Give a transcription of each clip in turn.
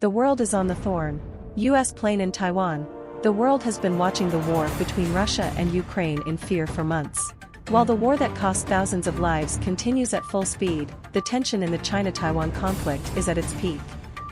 The world is on the thorn. U.S. plane in Taiwan. The world has been watching the war between Russia and Ukraine in fear for months. While the war that cost thousands of lives continues at full speed, the tension in the China-Taiwan conflict is at its peak.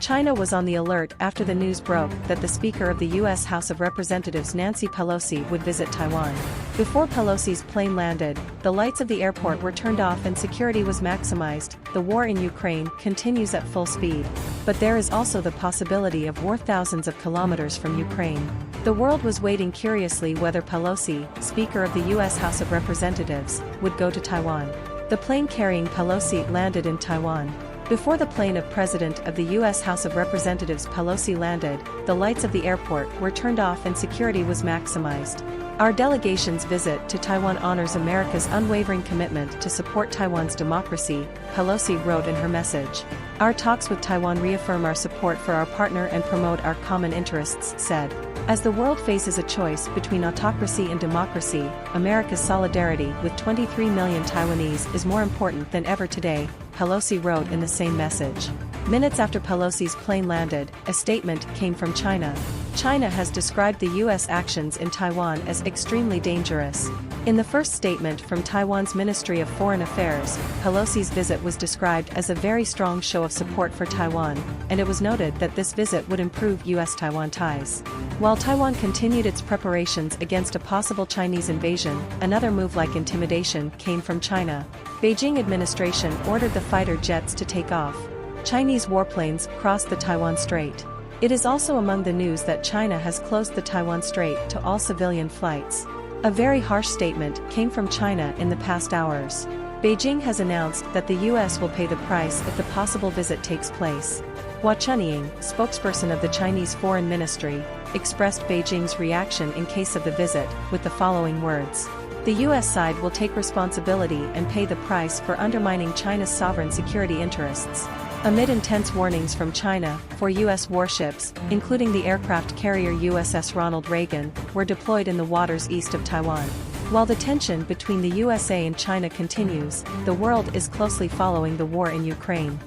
China was on the alert after the news broke that the Speaker of the U.S. House of Representatives Nancy Pelosi would visit Taiwan. Before Pelosi's plane landed, the lights of the airport were turned off and security was maximized. The war in Ukraine continues at full speed. But there is also the possibility of war thousands of kilometers from Ukraine. The world was waiting curiously whether Pelosi, Speaker of the U.S. House of Representatives, would go to Taiwan. The plane carrying Pelosi landed in Taiwan. Before the plane of President of the U.S. House of Representatives Pelosi landed, the lights of the airport were turned off and security was maximized. Our delegation's visit to Taiwan honors America's unwavering commitment to support Taiwan's democracy, Pelosi wrote in her message. Our talks with Taiwan reaffirm our support for our partner and promote our common interests, said. As the world faces a choice between autocracy and democracy, America's solidarity with 23 million Taiwanese is more important than ever today, Pelosi wrote in the same message. Minutes after Pelosi's plane landed, a statement came from China. China has described the U.S. actions in Taiwan as extremely dangerous. In the first statement from Taiwan's Ministry of Foreign Affairs, Pelosi's visit was described as a very strong show of support for Taiwan, and it was noted that this visit would improve U.S.-Taiwan ties. While Taiwan continued its preparations against a possible Chinese invasion, another move like intimidation came from China. Beijing administration ordered the fighter jets to take off. Chinese warplanes crossed the Taiwan Strait. It is also among the news that China has closed the Taiwan Strait to all civilian flights. A very harsh statement came from China in the past hours. Beijing has announced that the U.S. will pay the price if the possible visit takes place. Hua Chunying, spokesperson of the Chinese Foreign Ministry, expressed Beijing's reaction in case of the visit, with the following words. The U.S. side will take responsibility and pay the price for undermining China's sovereign security interests. Amid intense warnings from China, 4 U.S. warships, including the aircraft carrier USS Ronald Reagan, were deployed in the waters east of Taiwan. While the tension between the USA and China continues, the world is closely following the war in Ukraine.